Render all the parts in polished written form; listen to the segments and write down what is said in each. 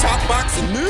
Top boxing news.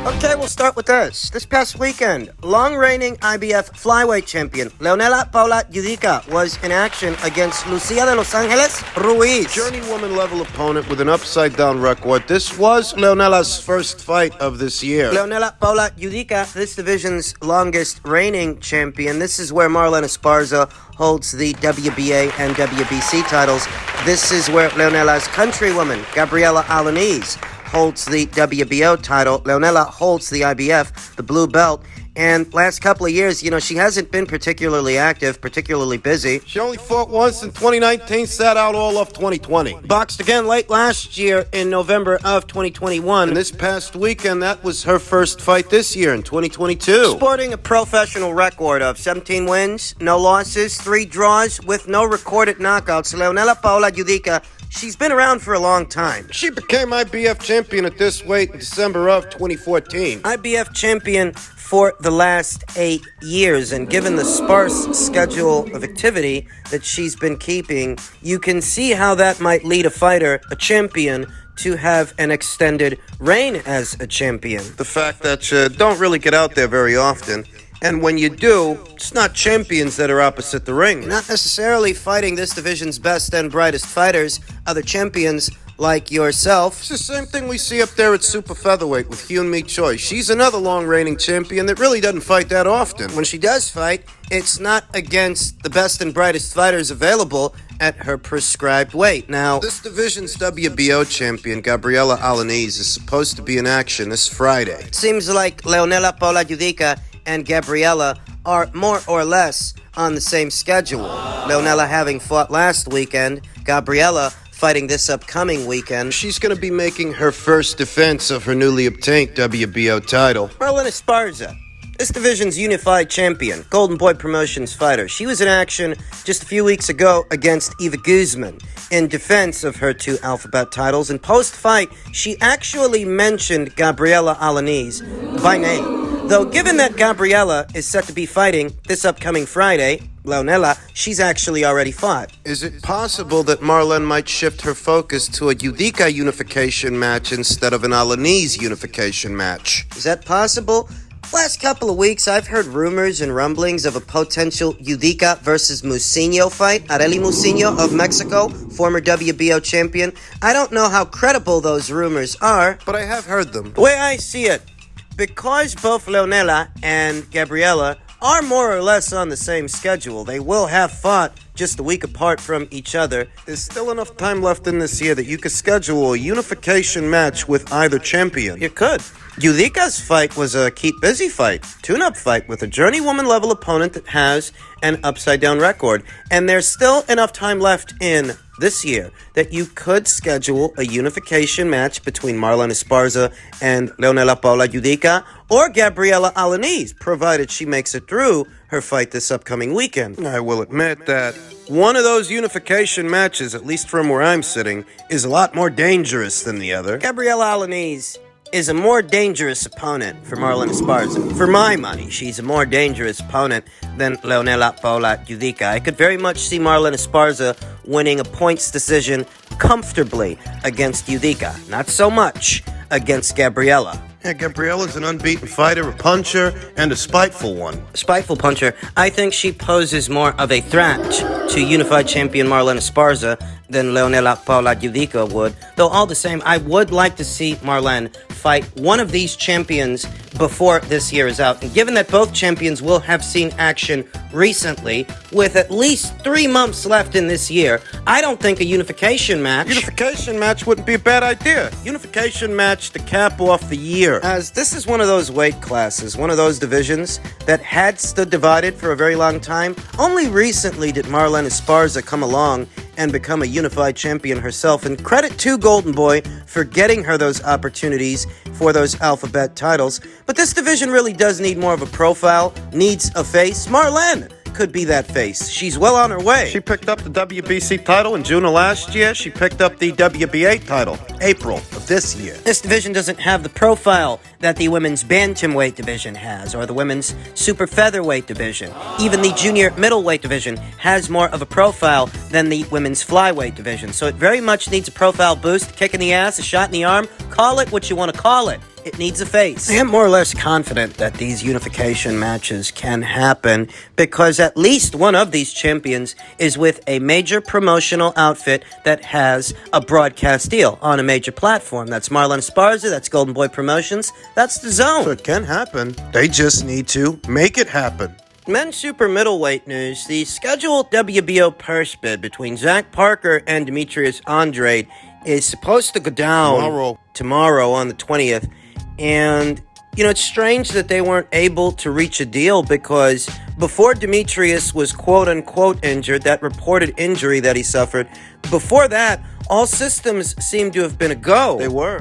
Okay, we'll start with this. This past weekend, long-reigning IBF flyweight champion Leonela Paula Yudica was in action against Lucia de Los Angeles Ruiz. Journeywoman-level opponent with an upside-down record. This was Leonela's first fight of this year. Leonela Paula Yudica, this division's longest reigning champion. This is where Marlen Esparza holds the WBA and WBC titles. This is where Leonela's countrywoman, Gabriela Alaniz, holds the WBO title. Leonela holds the IBF, the blue belt. And last couple of years, she hasn't been particularly active, particularly busy. She only fought once in 2019, sat out all of 2020. Boxed again late last year in November of 2021. And this past weekend, that was her first fight this year in 2022. Sporting a professional record of 17 wins, no losses, 3 draws, with no recorded knockouts, Leonela Paula Yudica, she's been around for a long time. She became IBF champion at this weight in December of 2014. IBF champion for the last 8 years, and given the sparse schedule of activity that she's been keeping, you can see how that might lead a fighter, a champion, to have an extended reign as a champion. The fact that you don't really get out there very often, and when you do, it's not champions that are opposite the ring. Not necessarily fighting this division's best and brightest fighters, other champions like yourself. It's the same thing we see up there at super featherweight with Hyun Mi Choi. She's another long-reigning champion that really doesn't fight that often. When she does fight, it's not against the best and brightest fighters available at her prescribed weight. Now, this division's WBO champion, Gabriela Alaniz, is supposed to be in action this Friday. It seems like Leonela Paula Yudica and Gabriela are more or less on the same schedule. Leonela having fought last weekend, Gabriela fighting this upcoming weekend. She's going to be making her first defense of her newly obtained WBO title. Marlen Esparza, this division's unified champion, Golden Boy Promotions fighter. She was in action just a few weeks ago against Eva Guzman in defense of her 2 alphabet titles. And post-fight, she actually mentioned Gabriela Alaniz by name. Though given that Gabriela is set to be fighting this upcoming Friday, Leonela, she's actually already fought. Is it possible that Marlen might shift her focus to a Yudica unification match instead of an Alaniz unification match? Is that possible? Last couple of weeks, I've heard rumors and rumblings of a potential Yudica versus Musinho fight. Arely Musinho of Mexico, former WBO champion. I don't know how credible those rumors are, but I have heard them. The way I see it, because both Leonela and Gabriela are more or less on the same schedule, they will have fought just a week apart from each other. There's still enough time left in this year that you could schedule a unification match with either champion. You could. Yudica's fight was a keep busy fight, tune-up fight with a journeywoman level opponent that has an upside-down record. And there's still enough time left in this year that you could schedule a unification match between Marlen Esparza and Leonela Paula Yudica or Gabriela Alaniz, provided she makes it through her fight this upcoming weekend. I will admit that one of those unification matches, at least from where I'm sitting, is a lot more dangerous than the other. Gabriela Alaniz is a more dangerous opponent for Marlen Esparza. For my money, she's a more dangerous opponent than Leonela Paula Yudica. I could very much see Marlen Esparza winning a points decision comfortably against Yudica. Not so much against Gabriela. Yeah, Gabriela's an unbeaten fighter, a puncher, and a spiteful one. A spiteful puncher. I think she poses more of a threat to unified champion Marlen Esparza than Leonela Paula Yudica would. Though all the same, I would like to see Marlen fight one of these champions before this year is out. And given that both champions will have seen action recently, with at least 3 months left in this year, I don't think a unification match... Unification match wouldn't be a bad idea. Unification match to cap off the year. As this is one of those weight classes, one of those divisions that had stood divided for a very long time. Only recently did Marlen Esparza come along and become a unified champion herself. And credit to Golden Boy for getting her those opportunities for those alphabet titles. But this division really does need more of a profile, needs a face. Marlen could be that face. She's well on her way. She picked up the WBC title in June of last year. She picked up the WBA title April of this year. This division doesn't have the profile that the women's bantamweight division has, or the women's super featherweight division. Even the junior middleweight division has more of a profile than the women's flyweight division. So it very much needs a profile boost, a kick in the ass, a shot in the arm. Call it what you want to call it. It needs a face. I am more or less confident that these unification matches can happen because at least one of these champions is with a major promotional outfit that has a broadcast deal on a major platform. That's Marlon Esparza, that's Golden Boy Promotions, that's the Zone. So it can happen. They just need to make it happen. Men's super middleweight news. The scheduled WBO purse bid between Zach Parker and Demetrius Andrade is supposed to go down tomorrow on the 20th. And, it's strange that they weren't able to reach a deal because before Demetrius was quote-unquote injured, that reported injury that he suffered, before that, all systems seem to have been a go. They were.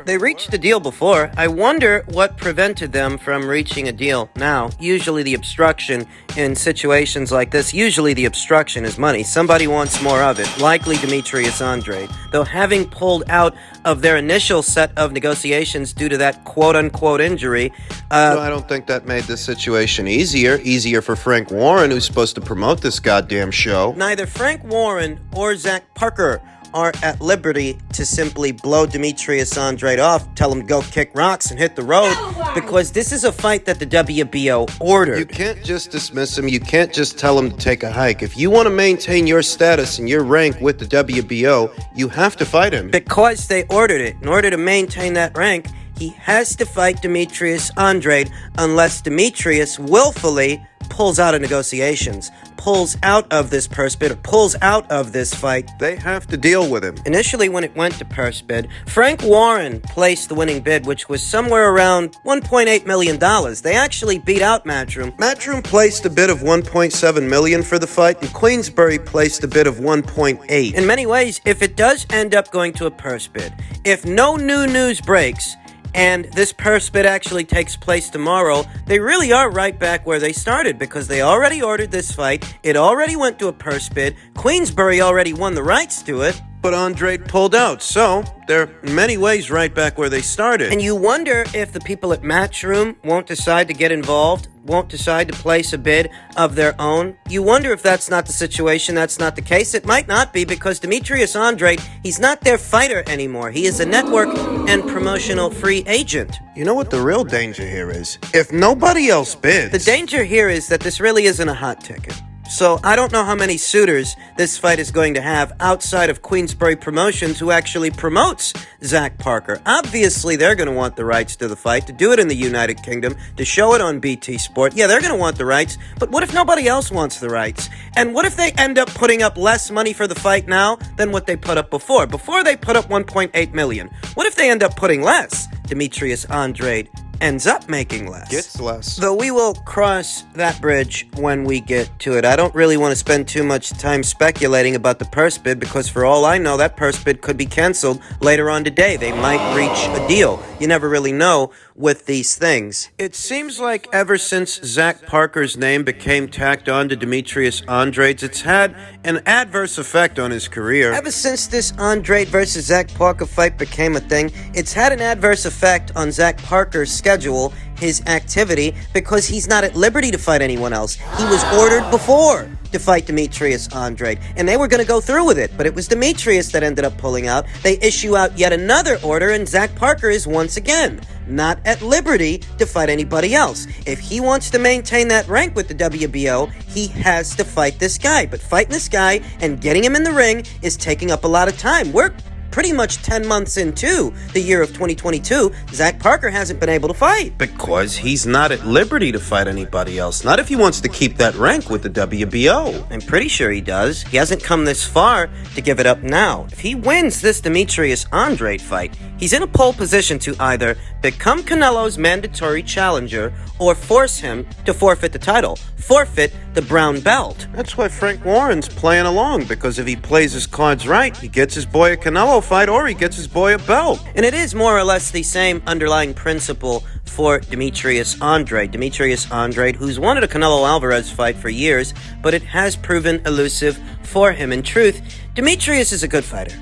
They reached a deal before. I wonder what prevented them from reaching a deal now. Usually the obstruction in situations like this, usually the obstruction is money. Somebody wants more of it, likely Demetrius Andrade. Though having pulled out of their initial set of negotiations due to that quote-unquote injury... No, I don't think that made this situation easier. Easier for Frank Warren, who's supposed to promote this goddamn show. Neither Frank Warren or Zach Parker are at liberty to simply blow Demetrius Andrade off, tell him to go kick rocks and hit the road, because this is a fight that the WBO ordered. You can't just dismiss him. You can't just tell him to take a hike. If you want to maintain your status and your rank with the WBO, you have to fight him. Because they ordered it. In order to maintain that rank, he has to fight Demetrius Andrade unless Demetrius willfully pulls out of negotiations, pulls out of this purse bid, or pulls out of this fight. They have to deal with him. Initially, when it went to purse bid, Frank Warren placed the winning bid, which was somewhere around $1.8 million. They actually beat out Matchroom. Matchroom placed a bid of $1.7 million for the fight, and Queensbury placed a bid of $1.8. In many ways, if it does end up going to a purse bid, if no new news breaks, and this purse bid actually takes place tomorrow, they really are right back where they started because they already ordered this fight. It already went to a purse bid. Queensbury already won the rights to it. But Andrade pulled out, so they're in many ways right back where they started. And you wonder if the people at Matchroom won't decide to get involved, won't decide to place a bid of their own. You wonder if that's not the situation, that's not the case. It might not be because Demetrius Andrade, he's not their fighter anymore. He is a network and promotional free agent. You know what the real danger here is? If nobody else bids... The danger here is that this really isn't a hot ticket. So I don't know how many suitors this fight is going to have outside of Queensbury Promotions who actually promotes Zach Parker. Obviously, they're going to want the rights to the fight, to do it in the United Kingdom, to show it on BT Sport. Yeah, they're going to want the rights, but what if nobody else wants the rights? And what if they end up putting up less money for the fight now than what they put up before? Before they put up $1.8 million. What if they end up putting less? Demetrius Andrade ends up making less. Gets less. Though we will cross that bridge when we get to it. I don't really want to spend too much time speculating about the purse bid because for all I know, that purse bid could be canceled later on today. They might reach a deal. You never really know with these things. It seems like ever since Zach Parker's name became tacked on to Demetrius Andrade's, it's had an adverse effect on his career. Ever since this Andrade versus Zach Parker fight became a thing, it's had an adverse effect on Zach Parker's schedule, his activity, because he's not at liberty to fight anyone else. He was ordered before to fight Demetrius Andrade, and they were going to go through with it, but it was Demetrius that ended up pulling out. They issue out yet another order, and Zach Parker is once again not at liberty to fight anybody else. If he wants to maintain that rank with the WBO, he has to fight this guy, but fighting this guy and getting him in the ring is taking up a lot of time. We're pretty much 10 months into the year of 2022, Zach Parker hasn't been able to fight. Because he's not at liberty to fight anybody else. Not if he wants to keep that rank with the WBO. I'm pretty sure he does. He hasn't come this far to give it up now. If he wins this Demetrius Andrade fight, He's in a pole position to either become Canelo's mandatory challenger or force him to forfeit the title, forfeit the brown belt. That's why Frank Warren's playing along, because if he plays his cards right, he gets his boy a Canelo fight or he gets his boy a belt. And it is more or less the same underlying principle for Demetrius Andrade. Demetrius Andrade, who's wanted a Canelo Alvarez fight for years, but it has proven elusive for him. In truth, Demetrius is a good fighter.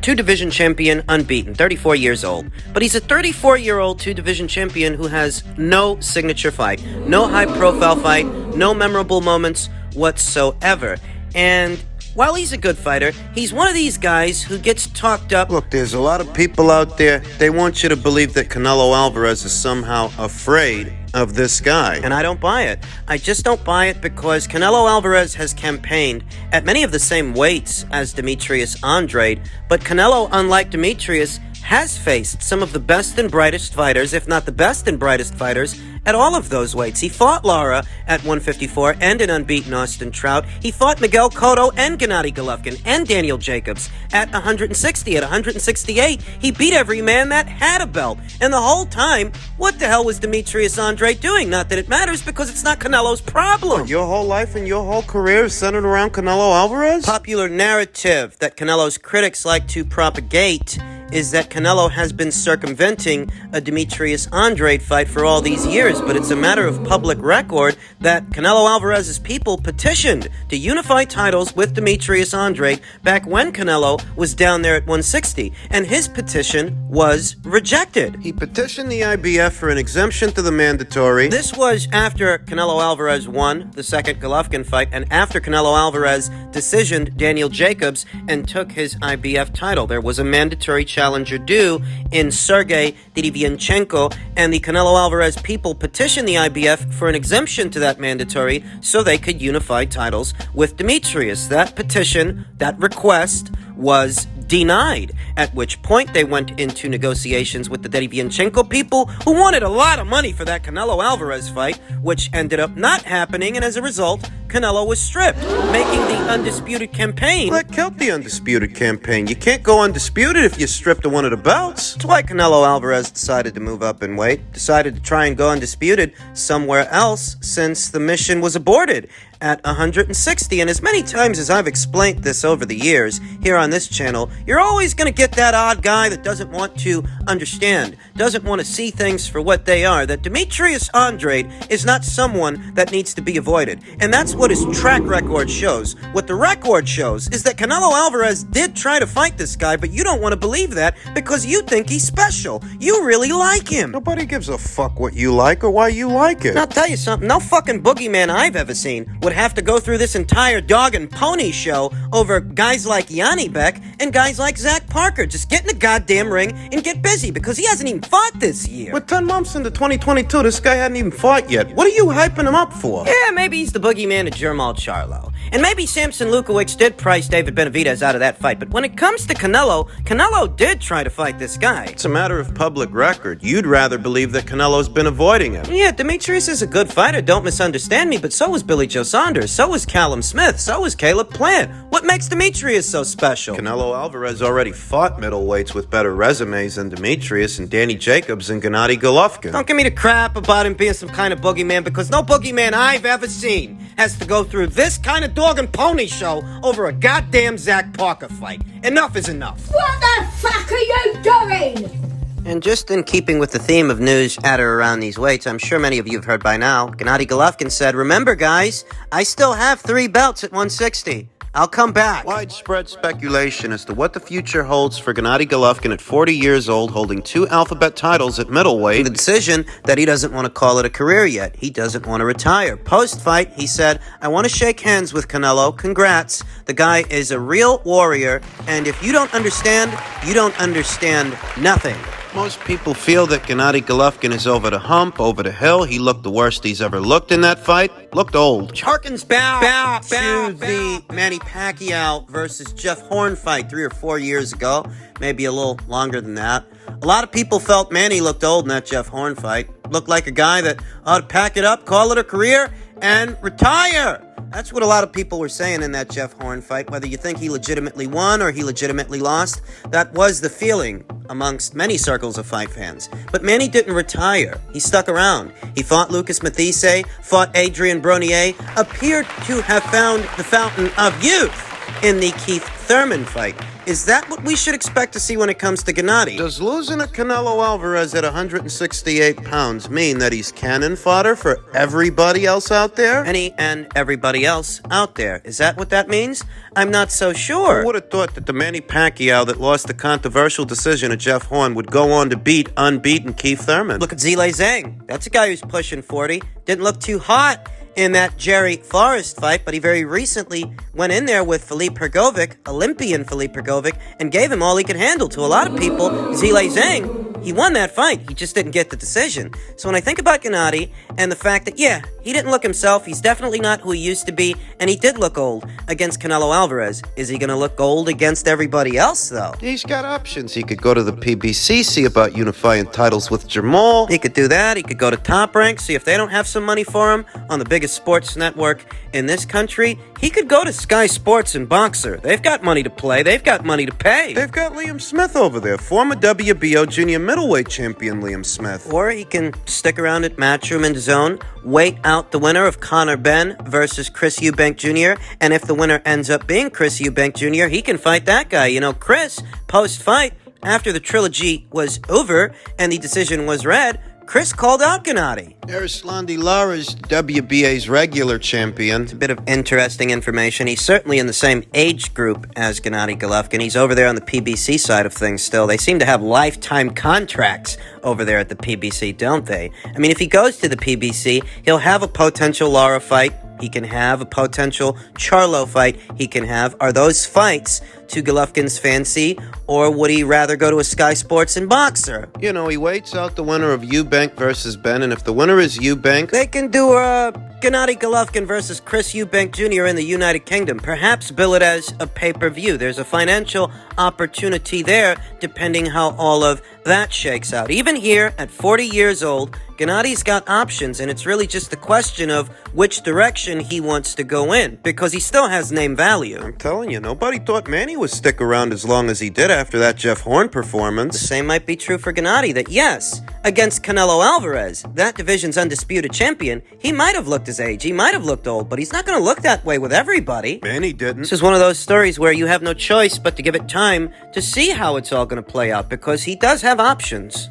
Two-division champion, unbeaten, 34 years old. But he's a 34-year-old two-division champion who has no signature fight, no high-profile fight, no memorable moments whatsoever. And while he's a good fighter, he's one of these guys who gets talked up. Look, there's a lot of people out there, they want you to believe that Canelo Alvarez is somehow afraid of this guy. And I don't buy it. I just don't buy it because Canelo Alvarez has campaigned at many of the same weights as Demetrius Andrade, but Canelo, unlike Demetrius, has faced some of the best and brightest fighters, if not the best and brightest fighters, at all of those weights. He fought Lara at 154 and an unbeaten Austin Trout. He fought Miguel Cotto and Gennady Golovkin and Daniel Jacobs at 160, at 168. He beat every man that had a belt. And the whole time, what the hell was Demetrius Andrade doing? Not that it matters, because it's not Canelo's problem. Your whole life and your whole career is centered around Canelo Alvarez? Popular narrative that Canelo's critics like to propagate is that Canelo has been circumventing a Demetrius Andrade fight for all these years, but it's a matter of public record that Canelo Alvarez's people petitioned to unify titles with Demetrius Andrade back when Canelo was down there at 160, and his petition was rejected. He petitioned the IBF for an exemption to the mandatory. This was after Canelo Alvarez won the second Golovkin fight, and after Canelo Alvarez decisioned Daniel Jacobs and took his IBF title. There was a mandatory challenger due in Sergey Didivianchenko, and the Canelo Alvarez people petitioned the IBF for an exemption to that mandatory so they could unify titles with Demetrius. That petition, that request, was denied, at which point they went into negotiations with the Didivianchenko people, who wanted a lot of money for that Canelo Alvarez fight, which ended up not happening, and as a result, Canelo was stripped, making the undisputed campaign. That killed the undisputed campaign. You can't go undisputed if you're stripped of one of the belts. That's why Canelo Alvarez decided to move up in weight, decided to try and go undisputed somewhere else, since the mission was aborted at 160. And as many times as I've explained this over the years here on this channel, you're always going to get that odd guy that doesn't want to understand, doesn't want to see things for what they are. That Demetrius Andrade is not someone that needs to be avoided. And that's what his track record shows. What the record shows is that Canelo Alvarez did try to fight this guy, but you don't want to believe that because you think he's special. You really like him. Nobody gives a fuck what you like or why you like it. And I'll tell you something, no fucking boogeyman I've ever seen would have to go through this entire dog and pony show over guys like Yanni Beck and guys like Zach Parker. Just get in the goddamn ring and get busy, because he hasn't even fought this year. We're 10 months into 2022, this guy hadn't even fought yet. What are you hyping him up for? Yeah, maybe he's the boogeyman of Jermall Charlo. And maybe Samson Lukowicz did price David Benavidez out of that fight. But when it comes to Canelo, Canelo did try to fight this guy. It's a matter of public record. You'd rather believe that Canelo's been avoiding him. Yeah, Demetrius is a good fighter, don't misunderstand me, but so was Billy Joe Saunders, so was Callum Smith, so was Caleb Plant. What makes Demetrius so special? Canelo Alvarez already fought middleweights with better resumes than Demetrius and Danny Jacobs and Gennady Golovkin. Don't give me the crap about him being some kind of boogeyman, because no boogeyman I've ever seen has to go through this kind of dog and pony show over a goddamn Zach Parker fight. Enough is enough. What the fuck are you doing? And just in keeping with the theme of news at or around these weights, I'm sure many of you have heard by now, Gennady Golovkin said, "Remember, guys, I still have 3 belts at 160. I'll come back." Widespread speculation as to what the future holds for Gennady Golovkin at 40 years old, holding 2 alphabet titles at middleweight. The decision that he doesn't want to call it a career yet. He doesn't want to retire. Post-fight, he said, "I want to shake hands with Canelo. Congrats. The guy is a real warrior, and if you don't understand, you don't understand nothing." Most people feel that Gennady Golovkin is over the hump, over the hill. He looked the worst he's ever looked in that fight. Looked old. Which harkens back to the Manny Pacquiao versus Jeff Horn fight 3 or 4 years ago. Maybe a little longer than that. A lot of people felt Manny looked old in that Jeff Horn fight. Looked like a guy that ought to pack it up, call it a career, and retire. That's what a lot of people were saying in that Jeff Horn fight. Whether you think he legitimately won or he legitimately lost, that was the feeling amongst many circles of fight fans. But Manny didn't retire. He stuck around. He fought Lucas Mathise, fought Adrian Bronier, appeared to have found the fountain of youth in the Keith Thurman fight. Is that what we should expect to see when it comes to Gennady? Does losing to Canelo Alvarez at 168 pounds mean that he's cannon fodder for everybody else out there? Any and everybody else out there. Is that what that means? I'm not so sure. Who would have thought that the Manny Pacquiao that lost the controversial decision to Jeff Horn would go on to beat unbeaten Keith Thurman? Look at Zhilei Zhang. That's a guy who's pushing 40. Didn't look too hot in that Jerry Forrest fight, but he very recently went in there with Filip Hrgovic, Olympian Filip Hrgovic, and gave him all he could handle. To a lot of people, Zhilei Zhang, he won that fight. He just didn't get the decision. So when I think about Gennady and the fact that, yeah, he didn't look himself, he's definitely not who he used to be, and he did look old against Canelo Alvarez. Is he going to look old against everybody else, though? He's got options. He could go to the PBC, see about unifying titles with Jamal. He could do that. He could go to Top Rank, see if they don't have some money for him on the biggest sports network in this country. He could go to Sky Sports and Boxer. They've got money to play. They've got money to pay. They've got Liam Smith over there, former WBO junior middleweight champion Liam Smith. Or he can stick around at Matchroom and Zone, wait out the winner of Conor Benn versus Chris Eubank Jr., and if the winner ends up being Chris Eubank Jr., he can fight that guy. You know, Chris, post-fight, after the trilogy was over and the decision was read, Chris called out Gennady. Erislandy Lara's WBA's regular champion. It's a bit of interesting information. He's certainly in the same age group as Gennady Golovkin. He's over there on the PBC side of things still. They seem to have lifetime contracts over there at the PBC, don't they? I mean, if he goes to the PBC, he'll have a potential Lara fight. He can have a potential Charlo fight. He can have. Are those fights to Golovkin's fancy, or would he rather go to a Sky Sports and Boxer? You know, he waits out the winner of Eubank versus Ben, and if the winner is Eubank, they can do Gennady Golovkin versus Chris Eubank Jr. in the United Kingdom. Perhaps bill it as a pay-per-view. There's a financial opportunity there, depending how all of that shakes out. Even here, at 40 years old, Gennady's got options, and it's really just the question of which direction he wants to go in, because he still has name value. I'm telling you, nobody thought Manny would stick around as long as he did after that Jeff Horn performance. The same might be true for Gennady, that yes, against Canelo Alvarez, that division's undisputed champion, he might have looked his age, he might have looked old, but he's not going to look that way with everybody. Manny didn't. This is one of those stories where you have no choice but to give it time to see how it's all going to play out, because he does have options.